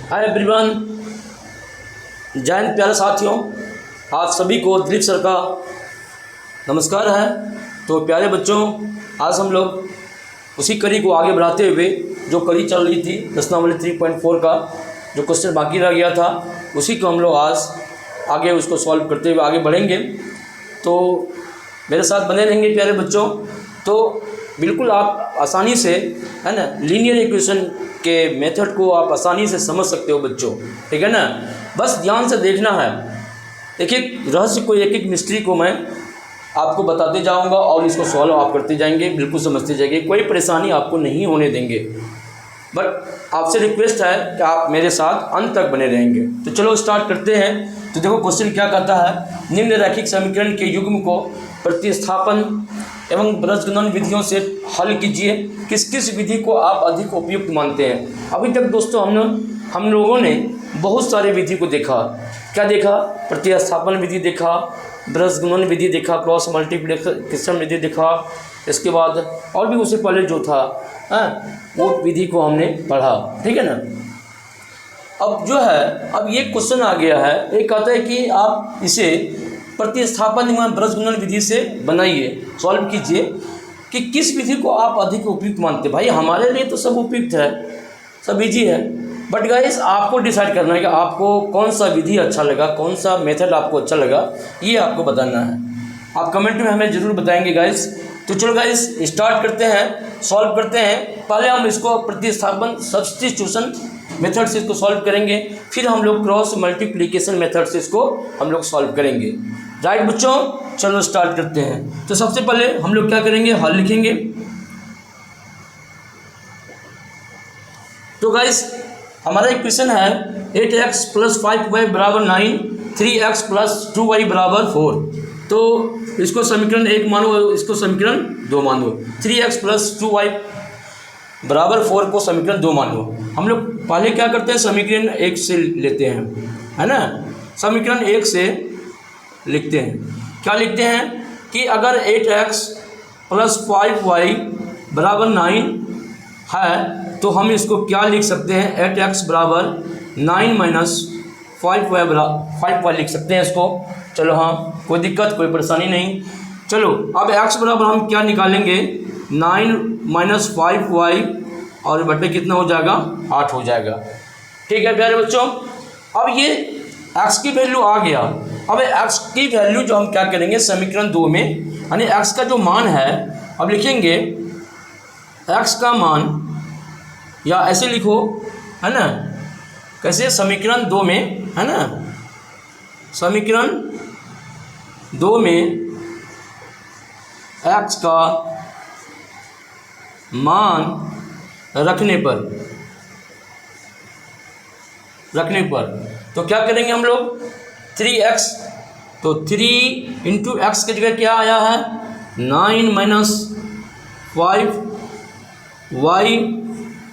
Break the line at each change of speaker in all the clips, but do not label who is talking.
Hi everyone, जय हिंद प्यारे साथियों। आप सभी को दिलीप सर का नमस्कार है। तो प्यारे बच्चों, आज हम लोग उसी कड़ी को आगे बढ़ाते हुए जो कड़ी चल रही थी प्रश्नावली 3.4 का जो क्वेश्चन बाकी रह गया था, उसी को हम लोग आज आगे उसको सॉल्व करते हुए आगे बढ़ेंगे। तो मेरे साथ बने रहेंगे प्यारे बच्चों। तो बिल्कुल आप आसानी से, है ना, लीनियर इक्वेशन के मेथड को आप आसानी से समझ सकते हो बच्चों, ठीक है ना। बस ध्यान से देखना है, एक एक रहस्य को, एक एक मिस्ट्री को मैं आपको बताते जाऊंगा और इसको सॉल्व आप करते जाएंगे, बिल्कुल समझते जाएंगे, कोई परेशानी आपको नहीं होने देंगे। बट आपसे रिक्वेस्ट है कि आप मेरे साथ अंत तक बने रहेंगे। तो चलो स्टार्ट करते हैं। तो देखो क्वेश्चन क्या कहता है, निम्न रैखिक समीकरण के युग्म को प्रतिस्थापन एवं बीजगणन विधियों से हल कीजिए। किस किस विधि को आप अधिक उपयुक्त मानते हैं। अभी तक दोस्तों हम लोगों ने बहुत सारे विधि को देखा। क्या देखा? प्रतिस्थापन विधि देखा, बीजगणन विधि देखा, क्रॉस मल्टीप्लिकेशन विधि देखा, इसके बाद और भी उससे पहले जो था वो विधि को हमने पढ़ा, ठीक है ना। अब जो है, अब ये क्वेश्चन आ गया है, एक कहता है कि आप इसे प्रतिस्थापन एवं बीजगणन विधि से बनाइए, सॉल्व कीजिए कि किस विधि को आप अधिक उपयुक्त मानते हैं। भाई हमारे लिए तो सब उपयुक्त है, सब इजी है, बट गाइस आपको डिसाइड करना है कि आपको कौन सा विधि अच्छा लगा, कौन सा मेथड आपको अच्छा लगा, ये आपको बताना है। आप कमेंट में हमें ज़रूर बताएंगे गाइस। तो चलो गाइस स्टार्ट करते हैं, सॉल्व करते हैं। पहले हम इसको प्रतिस्थापन सब्स्टिट्यूशन मेथड से इसको सॉल्व करेंगे, फिर हम लोग क्रॉस मल्टीप्लिकेशन मेथड से इसको हम लोग सॉल्व करेंगे। राइट बच्चों, चलो स्टार्ट करते हैं। तो सबसे पहले हम लोग क्या करेंगे, हल लिखेंगे। तो गाइस हमारा इक्वेशन है 8x + 5y = 9, 3x + 2y = 4। तो इसको समीकरण 1 मानो, इसको समीकरण 2 मानो। 3x + 2y = 4 को समीकरण 2 मानो। हम लोग पहले क्या करते हैं, समीकरण 1 से लेते हैं, है ना। समीकरण 1 से लिखते हैं, क्या लिखते हैं कि अगर 8x + 5y = 9 है तो हम इसको क्या लिख सकते हैं, 8x = 9 - 5y लिख सकते हैं इसको। चलो हाँ, कोई दिक्कत, कोई परेशानी नहीं। चलो अब x बराबर हम क्या निकालेंगे, 9 - 5y और बटे कितना हो जाएगा, 8 हो जाएगा। ठीक है प्यारे बच्चों, अब ये x की वैल्यू आ गया। अब x की वैल्यू जो हम क्या करेंगे समीकरण 2 में, यानी x का जो मान है, अब लिखेंगे x का मान, या ऐसे लिखो, है ना, कैसे, समीकरण 2 में, है ना, समीकरण 2 में x का मान रखने पर तो क्या करेंगे हम लोग, 3x, तो 3 × x की जगह क्या आया है, 9 - 5y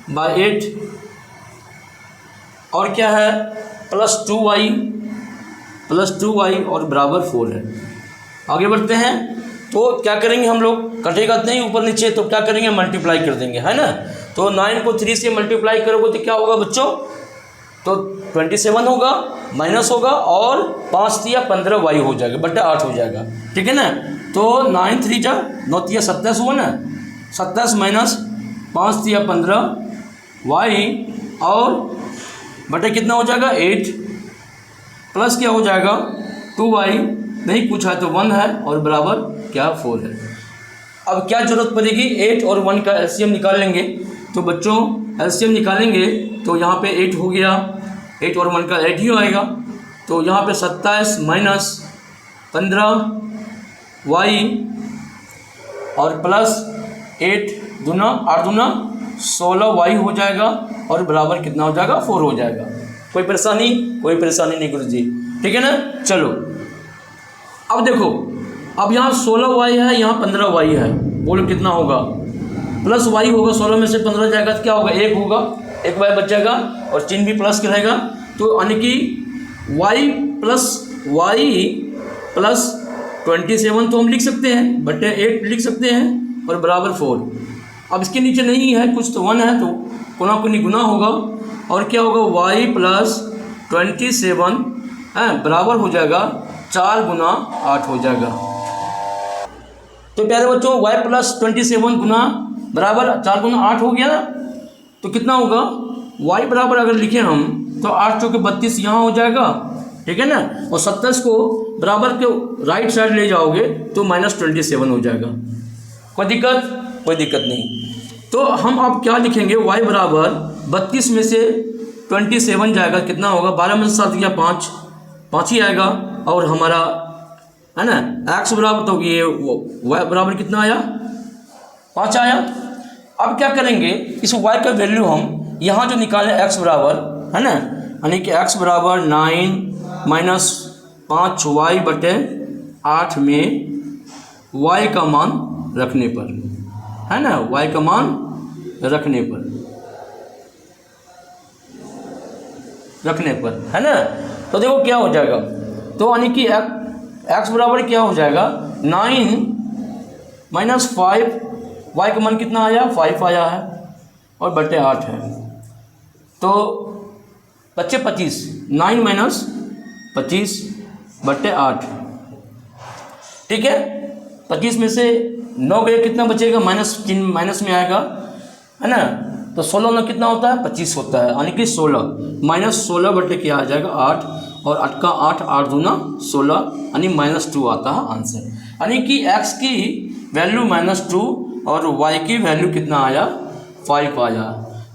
/ 8 और क्या है, +2y और बराबर 4 है। आगे बढ़ते हैं। तो क्या करेंगे हम लोग, कटेगा नहीं ऊपर नीचे, तो क्या करेंगे, मल्टीप्लाई कर देंगे, है ना। तो 9 को 3 से मल्टीप्लाई करोगे तो क्या होगा बच्चों, तो 27 होगा, माइनस होगा और 5 × 15 y हो जाएगा, बटे 8 हो जाएगा, ठीक है ना। तो 9 × 3 = 9 × 27 हुआ ना, 27 - 5 × 15 y और बटे कितना हो जाएगा, 8 प्लस क्या हो जाएगा, 2y, नहीं पूछा है तो 1 है और बराबर क्या, 4 है। अब क्या जरूरत पड़ेगी, 8 और 1 का एलसीएम निकाल लेंगे। तो बच्चों एलसीएम निकालेंगे तो यहाँ पे 8 हो गया, 8 और 1 का 8 ही आएगा। तो यहाँ पे 27 - 15y और प्लस 8 दूना 8 दूना 16y हो जाएगा और बराबर कितना हो जाएगा, 4 हो जाएगा। कोई परेशानी नहीं गुरुजी, ठीक है ना। चलो अब देखो, अब यहाँ 16y है, यहाँ 15y है, बोलो कितना होगा, प्लस y होगा, 16 में से 15 जाएगा तो क्या होगा, 1 होगा, 1 y बच जाएगा और चिन्ह भी प्लस का रहेगा। तो यानी कि y प्लस 27 तो हम लिख सकते हैं, बटे 8 लिख सकते हैं और बराबर 4। अब इसके नीचे नहीं है कुछ, तो 1 है, तो कोना कोनी गुना होगा, और क्या होगा y प्लस 27 बराबर हो जाएगा 4 गुना 8 हो जाएगा। तो प्यारे बच्चों y प्लस 27 गुना बराबर 4 गुना 8 हो गया ना। तो कितना होगा y बराबर अगर लिखें हम तो 8 चौके 32 यहाँ हो जाएगा, ठीक है ना। और 27 को बराबर के राइट साइड ले जाओगे तो -27 हो जाएगा। कोई दिक्कत नहीं। तो हम अब क्या लिखेंगे, y बराबर 32 में से 27 जाएगा, कितना होगा 12 में से 7 गया 5 ही आएगा। और हमारा है ना x बराबर तो ये y बराबर कितना आया 5 आया। अब क्या करेंगे, इस y का वैल्यू हम यहाँ जो निकालें x बराबर है ना, यानी कि x बराबर 9 माइनस 5y/8 में y का मान रखने पर, है ना, y का मान रखने पर है ना। तो देखो क्या हो जाएगा, तो यानी कि x बराबर क्या हो जाएगा 9 माइनस 5, y का मान कितना आया 5 आया है और बटे 8 है। तो बच्चे 25, 9 माइनस 25 बटे 8, ठीक है। 25 में से 9 गए कितना बचेगा, माइनस में आएगा, है ना। तो 16 में कितना होता है 25 होता है, यानी कि 16 माइनस 16 बटे क्या आ जाएगा 8, और 8 का 8 दूना 16, यानी -2 आता है आंसर। यानी कि x की वैल्यू -2 और y की वैल्यू कितना आया 5 आया,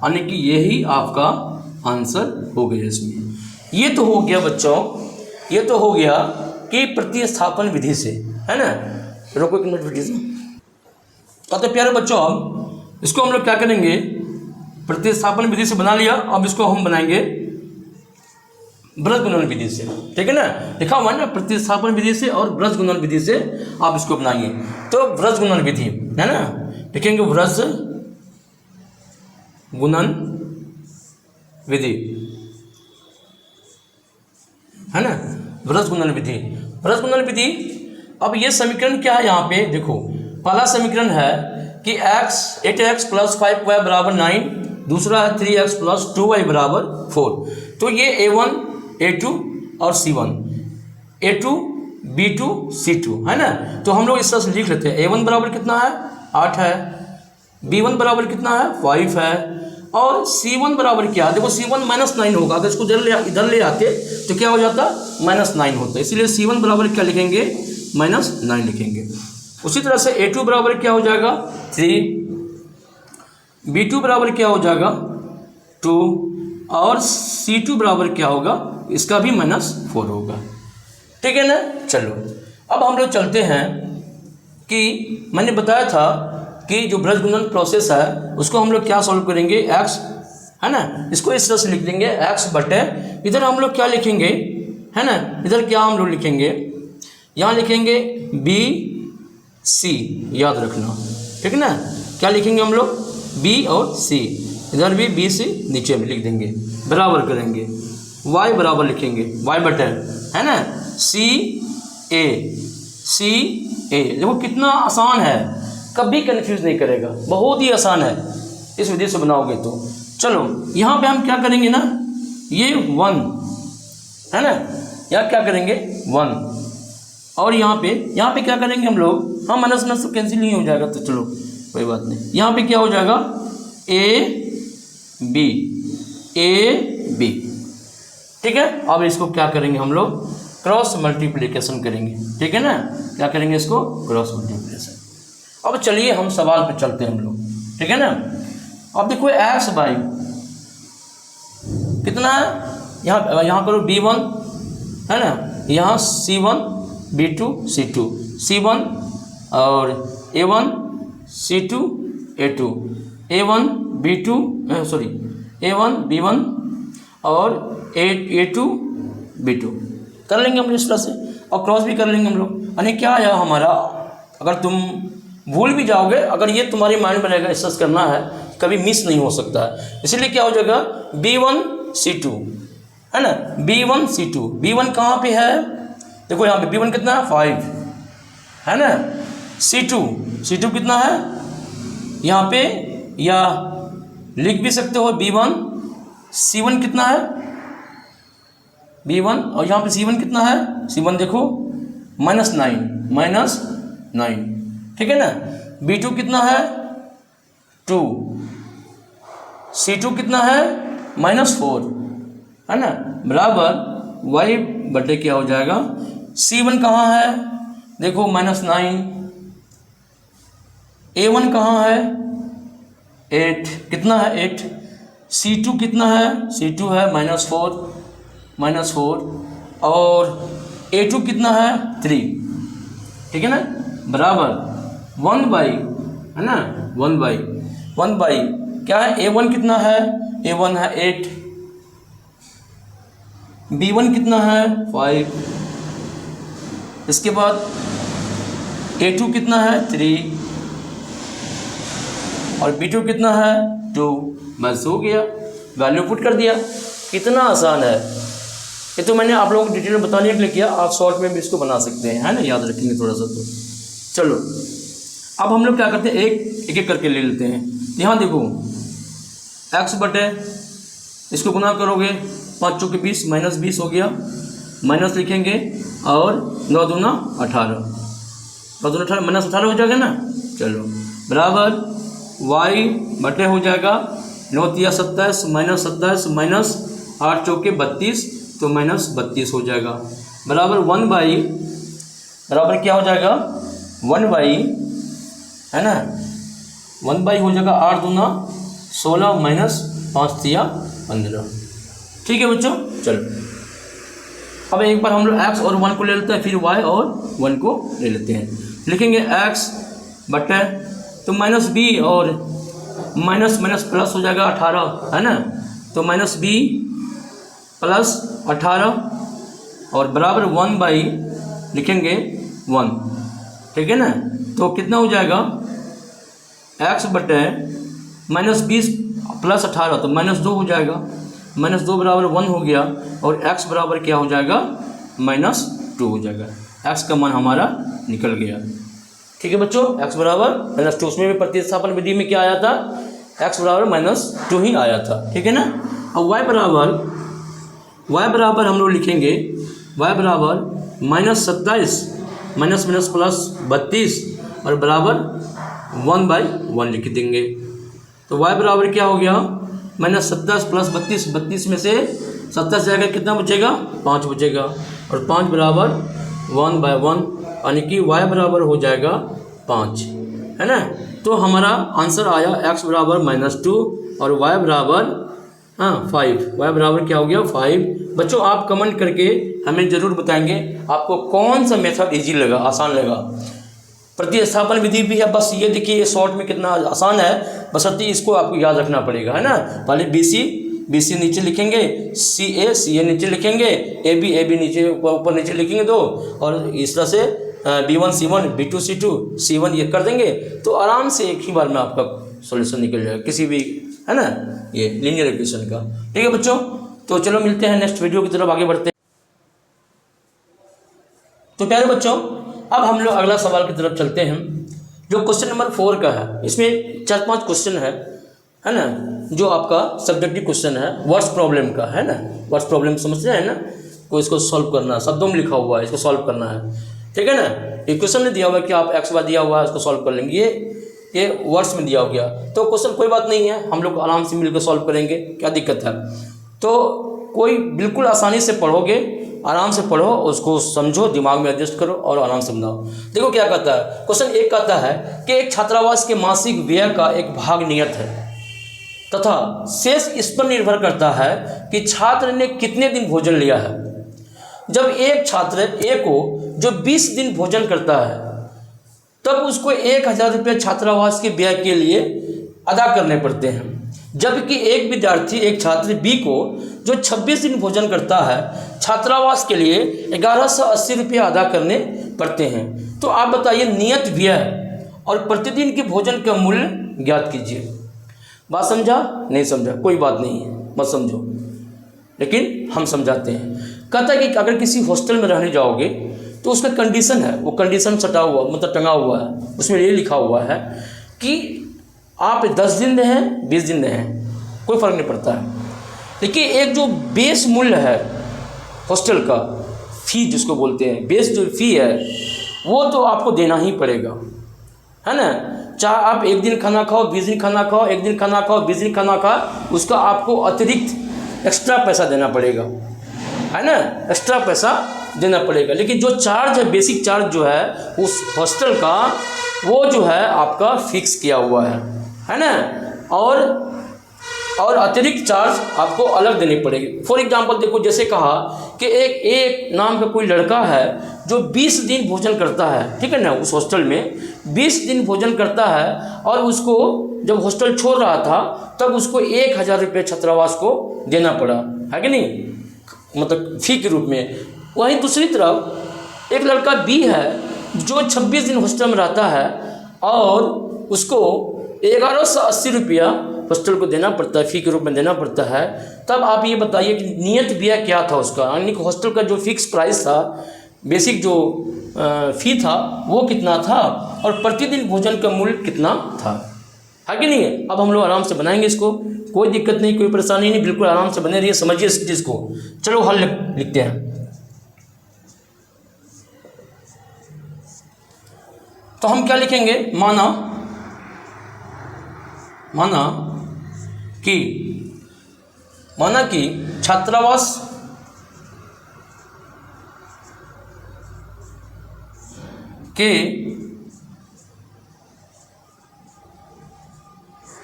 यानी कि यही आपका आंसर हो गया इसमें। ये तो हो गया बच्चों, ये तो हो गया कि प्रतिस्थापन विधि से, है ना। रोको एक मिनट विधि से। तो प्यारे बच्चों अब इसको हम लोग क्या करेंगे, प्रतिस्थापन विधि से बना लिया, अब इसको हम बनाएंगे वृत्त गुणन विधि से, ठीक है ना। लिखा हुआ है ना प्रतिस्थापन विधि से और वृत्त गुणन विधि से आप इसको बनाइए। तो वृत्त गुणन विधि है ना, लिखेंगे वृत्त गुणन विधि, है ना, वृत्त गुणन विधि। वृत्त गुणन विधि, अब ये समीकरण क्या है, यहाँ पे देखो पहला समीकरण है कि 8x प्लस 5y बराबर 9, दूसरा है 3x प्लस 2y बराबर 4। तो ये a1 a2 और c1, a2 b2 c2, है ना। तो हम लोग इस तरह से लिख लेते हैं, a1 बराबर कितना है 8 है, b1 बराबर कितना है 5 है, और c1 बराबर क्या है, देखो c1 -9 होगा, अगर इसको इधर ले आते तो क्या हो जाता -9 होता, इसलिए c1 बराबर क्या लिखेंगे -9 लिखेंगे। उसी तरह से a2 बराबर क्या हो जाएगा 3, b2 बराबर क्या हो जाएगा 2, और c2 बराबर क्या होगा, इसका भी -4 होगा, ठीक है ना। चलो अब हम लोग चलते हैं कि मैंने बताया था कि जो वृत्त गुणन प्रोसेस है उसको हम लोग क्या सॉल्व करेंगे, x, है ना, इसको इस तरह से लिख देंगे x बटे, इधर हम लोग क्या लिखेंगे, है ना, इधर क्या हम लोग लिखेंगे, यहाँ लिखेंगे b c, याद रखना, ठीक है ना। क्या लिखेंगे हम लोग b और c, इधर भी b c नीचे में लिख देंगे, बराबर करेंगे, y बराबर लिखेंगे y बटे, है ना, c a, देखो कितना आसान है, कभी कंफ्यूज नहीं करेगा, बहुत ही आसान है इस विधि से बनाओगे तो। चलो यहाँ पे हम क्या करेंगे ना, ये 1 है ना, यहाँ क्या करेंगे 1, और यहाँ पे क्या करेंगे हम लोग, हाँ माइनस में तो कैंसिल नहीं हो जाएगा, तो चलो कोई बात नहीं। यहाँ पे क्या हो जाएगा a b, ठीक है। अब इसको क्या करेंगे हम लोग, क्रॉस मल्टीप्लिकेशन करेंगे, ठीक है ना, क्या करेंगे इसको क्रॉस मल्टीप्लिकेशन। अब चलिए हम सवाल पे चलते हैं हम लोग, ठीक है ना। अब देखो x बाई कितना है, यहाँ करो b1, है ना, यहाँ c1 b2 c2, c1 और a1 c2 a2, a1 b2 a1 b1 और a2 b2 कर लेंगे हम इस तरह से, और क्रॉस भी कर लेंगे हम लोग। यानी क्या आया हमारा, अगर तुम भूल भी जाओगे, अगर ये तुम्हारी माइंड बनेगा इससे करना है, कभी मिस नहीं हो सकता है, इसलिए क्या हो जाएगा b1 c2, है ना, b1 c2, b1 कहाँ पे है, देखो यहाँ पे b1 कितना है 5, है ना, c2 कितना है यहाँ पे, या लिख भी सकते हो b1 C1 कितना है B1, और यहाँ पे C1 कितना है, C1 देखो -9, ठीक है ना। B2 कितना है 2, C2 कितना है -4, है ना, बराबर y बटे क्या हो जाएगा, C1 कहाँ है देखो -9, A1 कहाँ है 8, कितना है 8, C2 कितना है, C2 है -4, और A2 कितना है 3, ठीक है ना, बराबर 1/, है ना, 1/, क्या है, A1 कितना है, A1 है 8, B1 कितना है 5, इसके बाद A2 कितना है 3, और B2 कितना है 2, बस हो गया, वैल्यू पुट कर दिया। कितना आसान है, ये तो मैंने आप लोगों को डिटेल में बताने के लिए किया, आप शॉर्ट में भी इसको बना सकते हैं, है ना, याद रखेंगे थोड़ा सा तो। चलो अब हम लोग क्या करते हैं, एक करके ले लेते हैं। यहाँ देखो x बटे, इसको गुना करोगे 5 चौके 20, -20 हो गया, माइनस लिखेंगे, और 9 दूना 18, 9 दूना 18 -18 हो जाएगा ना। चलो बराबर y बटे हो जाएगा 9 तिया 27 -27 -8 चौके 32, तो -32 हो जाएगा, बराबर 1/, बराबर क्या हो जाएगा 1/, है ना, 1/, हो जाएगा 8 दूना 16 -5 तिया 15, ठीक है बच्चों। चलो अब एक बार हम लोग x और 1 को ले लेते हैं, फिर y और 1 को ले लेते हैं। लिखेंगे x बटे, तो -b और माइनस प्लस हो जाएगा 18, है ना, तो -b + 18, और बराबर 1/, लिखेंगे 1, ठीक है ना। तो कितना हो जाएगा x बटे -20 + 18, तो -2 हो जाएगा, -2 बराबर 1 हो गया, और x बराबर क्या हो जाएगा -2 हो जाएगा। x का मान हमारा निकल गया, ठीक है बच्चों, x बराबर -2, उसमें भी प्रतिस्थापन विधि में क्या आया था, x बराबर -2 ही आया था, ठीक है ना। अब y बराबर हम लोग लिखेंगे, y बराबर -27 माइनस प्लस 32, और बराबर 1/1 लिख देंगे। तो y बराबर क्या हो गया -27 + 32 में से 27 जाएगा, कितना बचेगा 5 बचेगा, और 5 बराबर 1/1, यानी कि y बराबर हो जाएगा 5, है ना। तो हमारा आंसर आया x बराबर -2 और y बराबर 5, y बराबर क्या हो गया 5। बच्चों आप कमेंट करके हमें ज़रूर बताएंगे आपको कौन सा मेथड इजी लगा, आसान लगा। प्रतिस्थापन विधि भी है, बस ये देखिए ये शॉर्ट में कितना आसान है, बशर्ते इसको आपको याद रखना पड़ेगा, है ना। पहले BC नीचे लिखेंगे, CA नीचे लिखेंगे, AB नीचे ऊपर नीचे लिखेंगे 2, और इस तरह से B1 C1 B2 C2 C1 ये कर देंगे, तो आराम से एक ही बार में आपका सॉल्यूशन निकल जाएगा किसी भी, है ना, ये लीनियर इक्वेशन का, ठीक है बच्चों। तो चलो मिलते हैं नेक्स्ट वीडियो की तरफ आगे बढ़ते हैं। तो प्यारे बच्चों अब हम लोग अगला सवाल की तरफ चलते हैं, जो क्वेश्चन नंबर 4 का है। इसमें 4-5 क्वेश्चन है ना, जो आपका सब्जेक्टिव क्वेश्चन है वर्ड्स प्रॉब्लम का, है ना। वर्ड्स प्रॉब्लम समझते हैं ना, को इसको सॉल्व करना है, शब्दों में लिखा हुआ है, इसको सॉल्व करना है, ठीक है ना। इक्वेशन में दिया हुआ है कि आप x दिया हुआ है, इसको सॉल्व कर लेंगे, ये वर्ड्स में दिया हो गया। तो क्वेश्चन कोई बात नहीं है, हम लोग आराम से मिलकर सॉल्व करेंगे, क्या दिक्कत है। तो कोई बिल्कुल आसानी से पढ़ोगे, आराम से पढ़ो, उसको समझो, दिमाग में एडजस्ट करो और आराम से बनाओ। देखो क्या कहता है क्वेश्चन 1, कहता है कि एक छात्रावास के मासिक व्यय का एक भाग नियत है तथा शेष इस पर निर्भर करता है कि छात्र ने कितने दिन भोजन लिया है। जब एक छात्र ए को जो 20 दिन भोजन करता है, तब उसको 1000 रुपये छात्रावास के व्यय के लिए अदा करने पड़ते हैं, जबकि एक विद्यार्थी एक छात्र बी को जो 26 दिन भोजन करता है, छात्रावास के लिए 1180 रुपये अदा करने पड़ते हैं। तो आप बताइए नियत व्यय और प्रतिदिन के भोजन का मूल्य ज्ञात कीजिए। बात समझा, नहीं समझा, कोई बात नहीं है, मत समझो, लेकिन हम समझाते हैं। कहता है कि अगर किसी हॉस्टल में रहने जाओगे तो उसका कंडीशन है, वो कंडीशन सटा हुआ मतलब टंगा हुआ है, उसमें ये लिखा हुआ है कि आप 10 दिन रहें 20 दिन रहें, कोई फ़र्क नहीं पड़ता है। देखिए एक जो बेस मूल्य है हॉस्टल का, फ़ी जिसको बोलते हैं, बेस जो फ़ी है वो तो आपको देना ही पड़ेगा, है ना। चाहे आप एक दिन खाना खाओ, 20 दिन खाना खाओ, एक दिन खाना खाओ, 20 दिन खाना खाओ, उसका आपको अतिरिक्त एक्स्ट्रा पैसा देना पड़ेगा, है ना, एक्स्ट्रा पैसा देना पड़ेगा। लेकिन जो चार्ज है, बेसिक चार्ज जो है उस हॉस्टल का, वो जो है आपका फिक्स किया हुआ है ना। और अतिरिक्त चार्ज आपको अलग देनी पड़ेगी। फॉर एग्जांपल देखो, जैसे कहा कि एक नाम का कोई लड़का है जो 20 दिन भोजन करता है, ठीक है ना, उस हॉस्टल में 20 दिन भोजन करता है, और उसको जब हॉस्टल छोड़ रहा था तब उसको 1000 रुपये छात्रावास को देना पड़ा, है कि नहीं, मतलब फ़ी के रूप में। वहीं दूसरी तरफ एक लड़का बी है जो 26 दिन हॉस्टल में रहता है और उसको 1180 रुपया हॉस्टल को देना पड़ता है, फ़ी के रूप में देना पड़ता है। तब आप ये बताइए कि नियत व्यय क्या था उसका, यानी कि हॉस्टल का जो फिक्स प्राइस था, बेसिक जो फ़ी था वो कितना था, और प्रतिदिन भोजन का मूल्य कितना था, है कि नहीं। अब हम लोग आराम से बनाएंगे इसको, कोई दिक्कत नहीं, कोई परेशानी नहीं, बिल्कुल आराम से बने रहिए, समझिए इस चीज़ को। चलो हल लिखते हैं। तो हम क्या लिखेंगे, माना कि छात्रावास के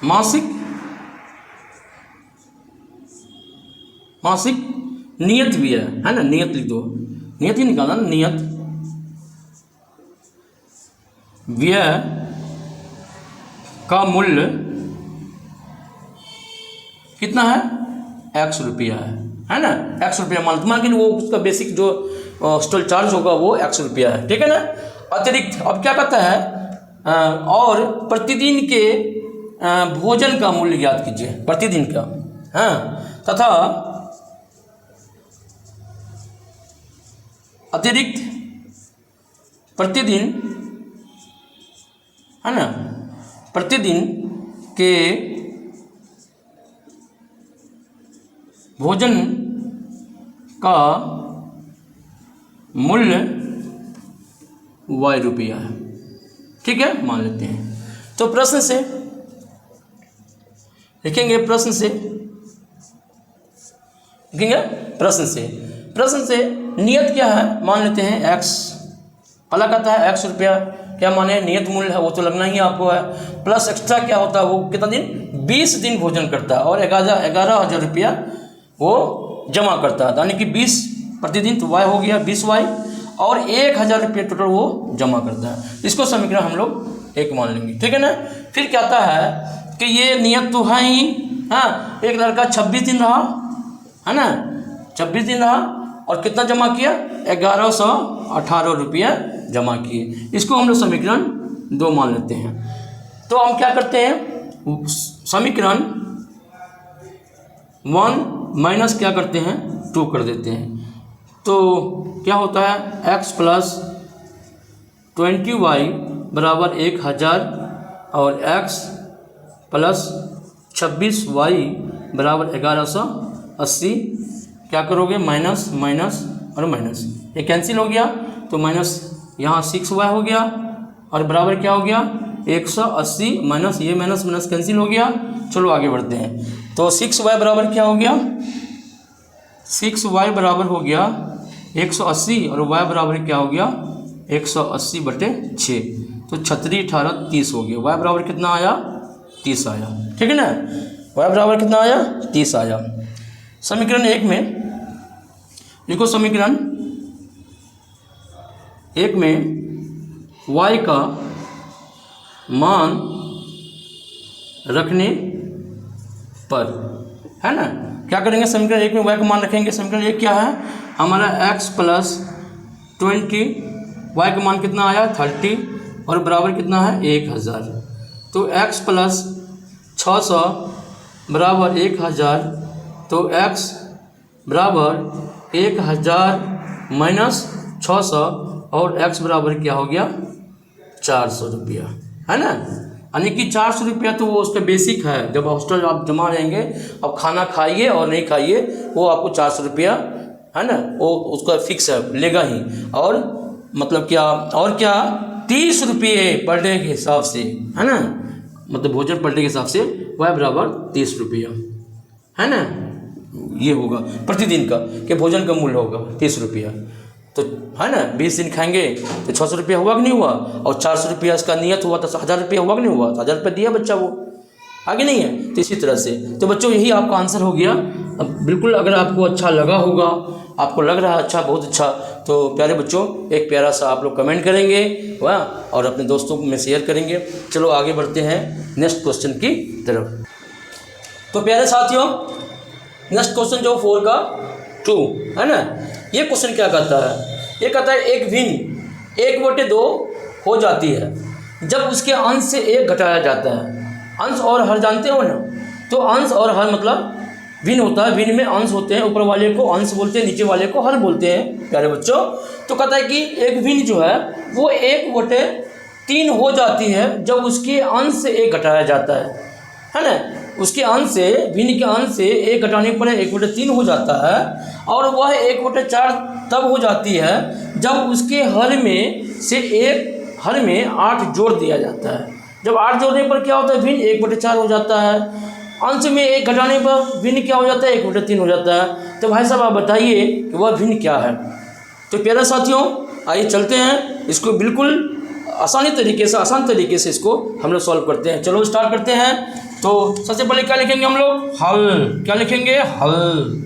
मासिक नियत व्यय है ना, नियत लिख दो, नियत ही निकालना ना, नियत व्यय का मूल्य कितना है, 100 रुपया है ना, 100 रुपया मान के वो उसका बेसिक जो हॉस्टल चार्ज होगा वो 100 रुपया है, ठीक है ना। अतिरिक्त अब क्या कहता है, और प्रतिदिन के भोजन का मूल्य याद कीजिए, प्रतिदिन का, हाँ, तथा अतिरिक्त प्रतिदिन, है ना, प्रतिदिन के भोजन का मूल्य y रुपया है, ठीक है, मान लेते हैं। तो प्रश्न से लिखेंगे, प्रश्न से नियत क्या है, मान लेते हैं x, पहला कहता है 100 रुपया, क्या माने नियत मूल्य है वो तो लगना ही आपको है, प्लस एक्स्ट्रा क्या होता है, वो कितना दिन, 20 दिन भोजन करता है और 11,000 रुपया वो जमा करता है, यानी कि 20 प्रतिदिन, तो y हो गया 20y, और 1,000 रुपये टोटल वो जमा करता है। इसको समीकरण हम लोग एक मान लेंगे, ठीक है ना। फिर क्या आता है कि ये नियत तो है ही, हाँ, एक लड़का 26 दिन रहा, है ना, 26 दिन रहा और कितना जमा किया, 1118 रुपया जमा किए। इसको हम लोग समीकरण 2 मान लेते हैं। तो हम क्या करते हैं, समीकरण 1 माइनस क्या करते हैं, 2 कर देते हैं। तो क्या होता है, x प्लस 20y बराबर 1000 और x प्लस 26y बराबर 1180, क्या करोगे, माइनस माइनस और माइनस, ये कैंसिल हो गया, तो माइनस यहाँ 6y हो गया और बराबर क्या हो गया, 180, माइनस ये माइनस माइनस कैंसिल हो गया। चलो आगे बढ़ते हैं। तो 6y बराबर क्या हो गया, 6y बराबर हो गया 180 और y बराबर क्या हो गया, 180/6, तो 36, 18, 30 हो गया। y बराबर कितना आया, 30 आया, ठीक है ना, y बराबर कितना आया, 30 आया। समीकरण 1 में लिखो, समीकरण 1 में y का मान रखने पर, है ना, क्या करेंगे, समीकरण 1 में y का मान रखेंगे। समीकरण 1 क्या है हमारा, x प्लस 20, y का मान कितना आया, 30 और बराबर कितना है, 1000। तो x प्लस 600 बराबर 1000, तो x बराबर 1000 माइनस 600 और x बराबर क्या हो गया, 400 रुपया, है ना, यानी कि 400 रुपया तो वो उसका बेसिक है। जब हॉस्टल आप जमा रहेंगे, अब खाना खाइए और नहीं खाइए, वो आपको 400 रुपया है ना, वो उसका फिक्स है, लेगा ही। और मतलब क्या, और क्या, 30 रुपये पर डे के हिसाब से, है ना, मतलब भोजन पर डे के हिसाब से वह बराबर 30 रुपया, है ना, ये होगा प्रतिदिन का, कि भोजन का मूल्य होगा 30 रुपया। तो है ना, 20 दिन खाएंगे तो 600 रुपया हुआ कि नहीं हुआ, और 400 रुपया इसका नियत हुआ तो 1000 रुपया हुआ कि नहीं हुआ, तो 1000 रुपया दिया बच्चा, वो आगे नहीं है। तो इसी तरह से, तो बच्चों यही आपका आंसर हो गया। अब बिल्कुल अगर आपको अच्छा लगा होगा, आपको लग रहा है अच्छा, बहुत अच्छा, तो प्यारे बच्चों एक प्यारा सा आप लोग कमेंट करेंगे, वाह, और अपने दोस्तों में शेयर करेंगे। चलो आगे बढ़ते हैं नेक्स्ट क्वेश्चन की तरफ। तो प्यारे साथियों, नेक्स्ट क्वेश्चन जो 4 का 2 है ना, ये क्वेश्चन क्या कहता है, ये कहता है एक भिन्न 1/2 हो जाती है जब उसके अंश से 1 घटाया जाता है। अंश और हर जानते हो ना, तो अंश और हर मतलब भिन्न होता है, भिन्न में अंश होते हैं, ऊपर वाले को अंश बोलते हैं, नीचे वाले को हर बोलते हैं प्यारे बच्चों। तो कहता है कि एक भिन्न जो है वो 1/3 हो जाती है जब उसके अंश से 1 घटाया जाता है ना, उसके अंश से, भिन्न के अंश से 1 घटाने पर 1/3 हो जाता है। और वह 1/4 तब हो जाती है जब उसके हर में से 1 हर में 8 जोड़ दिया जाता है। जब 8 जोड़ने पर क्या होता है, भिन्न 1/4 हो जाता है। अंश में 1 घटाने पर भिन्न क्या हो जाता है, 1/3 हो जाता है। तो भाई साहब आप बताइए कि वह भिन्न क्या है। तो प्यारे साथियों आइए चलते हैं, इसको बिल्कुल आसान तरीके से इसको हम लोग सॉल्व करते हैं। चलो स्टार्ट करते हैं। तो सबसे पहले क्या लिखेंगे हम लोग, हल। क्या लिखेंगे, हल।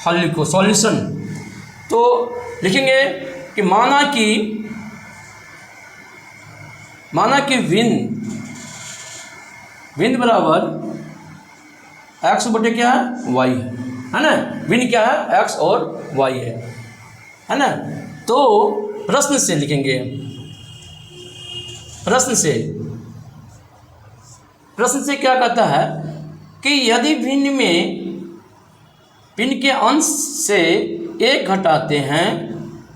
हल लिखो, सॉल्यूशन। तो लिखेंगे कि माना कि भिन्न बराबर x बटे क्या है, y है ना, भिन्न क्या है, x और y है ना। तो प्रश्न से लिखेंगे, प्रश्न से क्या कहता है कि यदि भिन्न के अंश से 1 घटाते हैं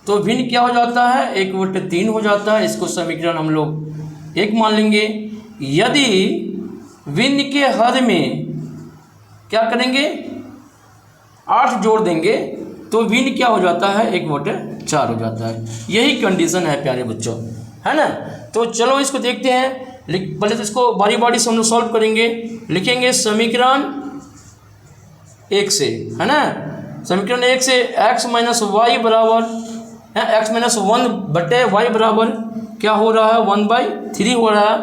तो भिन्न क्या हो जाता है, 1/3 हो जाता है। इसको समीकरण हम लोग 1 मान लेंगे। यदि भिन्न के हर में क्या करेंगे, 8 जोड़ देंगे तो भिन्न क्या हो जाता है, 1/4 हो जाता है। यही कंडीशन है प्यारे बच्चों, है ना। तो चलो इसको देखते हैं। पहले तो इसको बारी बारी से हम लोग सॉल्व करेंगे। लिखेंगे समीकरण 1 से, है ना, समीकरण 1 से x - y बराबर है, x - 1 बटे y बराबर क्या हो रहा है, 1/3 हो रहा है।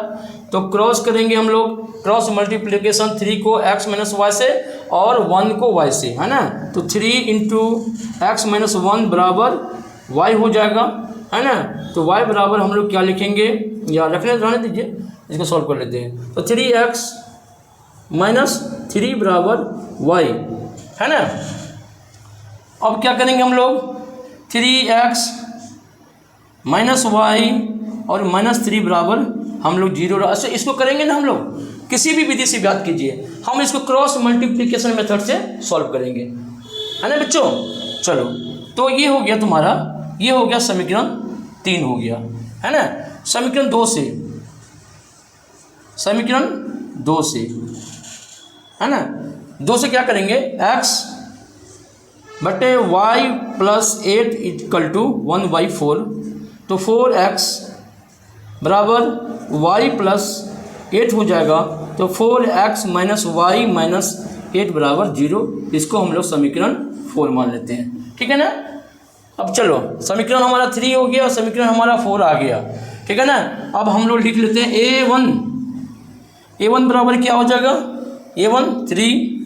तो क्रॉस करेंगे हम लोग, क्रॉस मल्टीप्लिकेशन 3 को x - y से और 1 को y से, है ना। तो 3 × x - 1 बराबर y हो जाएगा, है ना। तो y बराबर हम लोग क्या लिखेंगे, या रहने दीजिए, इसको सॉल्व कर लेते हैं। तो 3x - 3 बराबर y, है ना। अब क्या करेंगे हम लोग, 3x - y और -3 बराबर हम लोग 0। अच्छा इसको करेंगे ना हम लोग, किसी भी विधि से याद कीजिए, हम इसको क्रॉस मल्टीप्लिकेशन मेथड से सॉल्व करेंगे, है ना बच्चों। चलो तो ये हो गया तुम्हारा, ये हो गया समीकरण 3 हो गया, है ना। समीकरण 2 से, है ना, 2 से क्या करेंगे, x बटे y + 8 = 1/4। तो 4x बराबर y + 8 हो जाएगा। तो 4x - y - 8 बराबर 0। इसको हम लोग समीकरण 4 मान लेते हैं, ठीक है ना। अब चलो समीकरण हमारा 3 हो गया, समीकरण हमारा 4 आ गया, ठीक है ना। अब हम लोग लिख लेते हैं a1 बराबर क्या हो जाएगा, a1 3,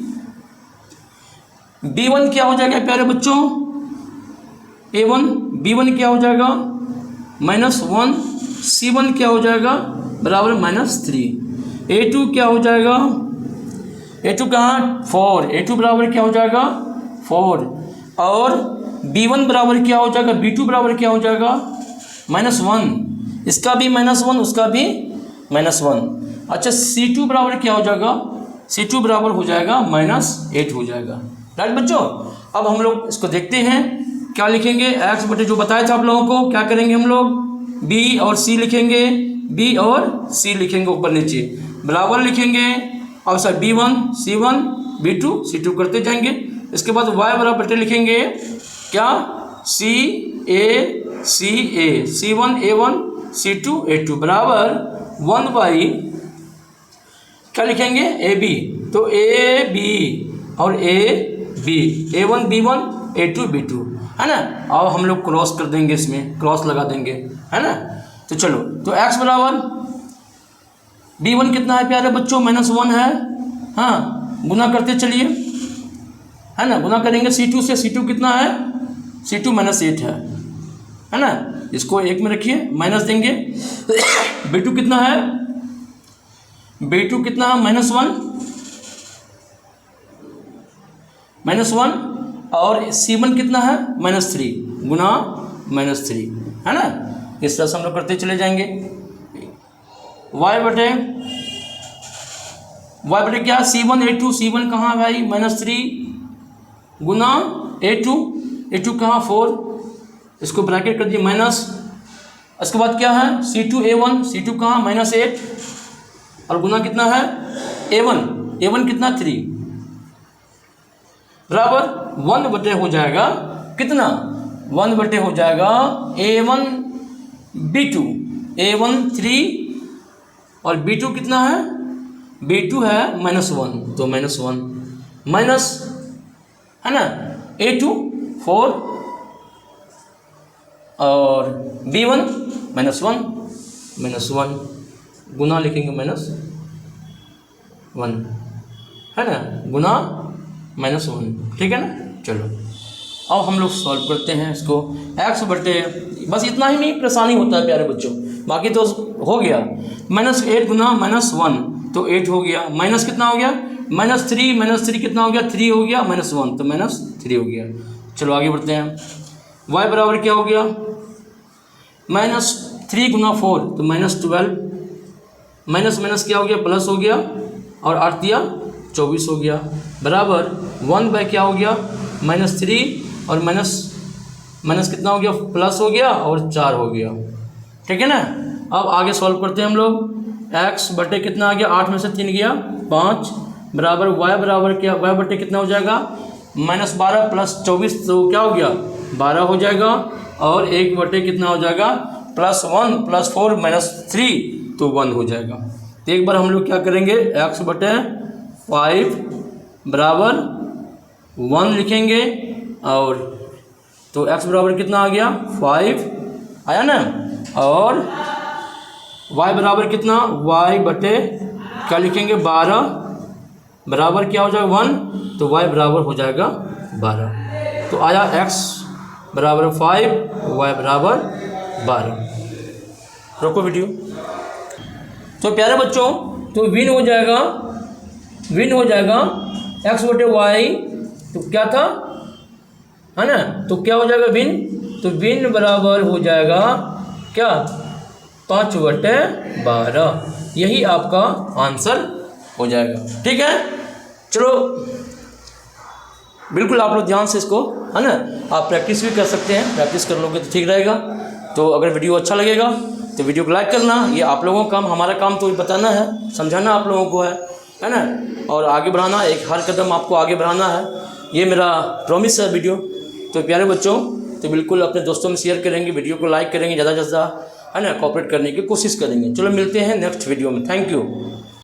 b1 क्या हो जाएगा प्यारे बच्चों, b1 क्या हो जाएगा, -1, c1 क्या हो जाएगा, बराबर -3, a2 क्या हो जाएगा, a2 कहाँ, 4, a2 बराबर क्या हो जाएगा, 4, और b1 बराबर क्या हो जाएगा, b2 बराबर क्या हो जाएगा, -1, इसका भी -1, उसका भी -1। अच्छा c2 बराबर क्या हो जाएगा, c2 बराबर हो जाएगा -8 हो जाएगा, राइट बच्चों। अब हम लोग इसको देखते हैं, क्या लिखेंगे, x बटे जो बताया था आप लोगों को, क्या करेंगे हम लोग, b और c लिखेंगे। बी और सी लिखेंगे ऊपर नीचे, बराबर लिखेंगे और sir B1 C1 B2 C2 करते जाएंगे। इसके बाद y बराबर बटे लिखेंगे क्या, CA CA C1 A1 C2 A2 बराबर 1/, क्या लिखेंगे AB, तो AB और AB A1 B1 A2 B2 है ना। अब हम लोग क्रॉस कर देंगे, इसमें क्रॉस लगा देंगे है ना। तो चलो, तो x बराबर B1 कितना है प्यारे बच्चों, -1 है, हाँ गुना करते चलिए है ना, गुना करेंगे C2 से, C2 कितना है, C2 -8 है ना, इसको 1 में रखिए, माइनस देंगे। B2 कितना है, B2 कितना है, -1 और C1 कितना है, -3 गुना -3 है ना। इस तरह से हम लोग करते चले जाएंगे। y बटे क्या, C1 A2, C1 कहाँ भाई, -3 गुना A2 कहाँ 4, इसको ब्रैकेट कर दिए माइनस। इसके बाद क्या है, C2 A1, C2 कहाँ, -8 और गुना कितना है A1 कितना 3 बराबर 1 बटे हो जाएगा कितना, 1 बटे हो जाएगा A1 B2, A1 3 और B2 कितना है, B2 है -1 तो -1 माइनस है ना, A2 4 और B1 -1 गुना लिखेंगे -1 है ना, गुना -1, ठीक है ना। चलो अब हम लोग सॉल्व करते हैं इसको, x बटे, बस इतना ही नहीं परेशानी होता है प्यारे बच्चों, बाकी तो हो गया। -8 गुना -1 तो 8 हो गया, माइनस कितना हो गया, -3 कितना हो गया, 3 हो गया, -1 तो -3 हो गया। चलो आगे बढ़ते हैं, y बराबर क्या हो गया, -3 गुना 4 तो -12, माइनस क्या हो गया, प्लस हो गया और 8 दिया 24 हो गया, बराबर 1 क्या हो गया, -3 और माइनस कितना हो गया, प्लस हो गया और 4 हो गया, ठीक है ना। अब आगे सॉल्व करते हैं हम लोग, x बटे कितना आ गया, 8 में से 3 गया 5 बराबर y बराबर क्या, y बटे कितना हो जाएगा, -12 प्लस 24 तो क्या हो गया 12 हो जाएगा, और 1 बटे कितना हो जाएगा, +1 + 4 -3 तो 1 हो जाएगा। तो एक बार हम लोग क्या करेंगे, x बटे 5 बराबर 1 लिखेंगे, और तो x बराबर कितना आ गया 5 आया ना, और y बराबर कितना, y बटे क्या लिखेंगे 12 बराबर क्या हो जाएगा 1 तो y बराबर हो जाएगा 12। तो आया x बराबर 5 y बराबर 12। रोको वीडियो। तो प्यारे बच्चों, तो विन हो जाएगा x बटे y, तो क्या था है ना, तो क्या हो जाएगा विन, तो विन बराबर हो जाएगा क्या 5 बटे 12, यही आपका आंसर हो जाएगा, ठीक है। चलो बिल्कुल आप लोग ध्यान से इसको है ना, आप प्रैक्टिस भी कर सकते हैं, प्रैक्टिस कर लोगे तो ठीक रहेगा। तो अगर वीडियो अच्छा लगेगा तो वीडियो को लाइक करना, ये आप लोगों का काम, हमारा काम तो बताना है, समझाना आप लोगों को है ना, और आगे बढ़ाना, एक हर कदम आपको आगे बढ़ाना है, ये मेरा प्रॉमिस है वीडियो। तो प्यारे बच्चों, तो बिल्कुल अपने दोस्तों में शेयर करेंगे, वीडियो को लाइक करेंगे, ज़्यादा से ज़्यादा है ना, कोऑपरेट करने की कोशिश करेंगे। चलो मिलते हैं नेक्स्ट वीडियो में, थैंक यू।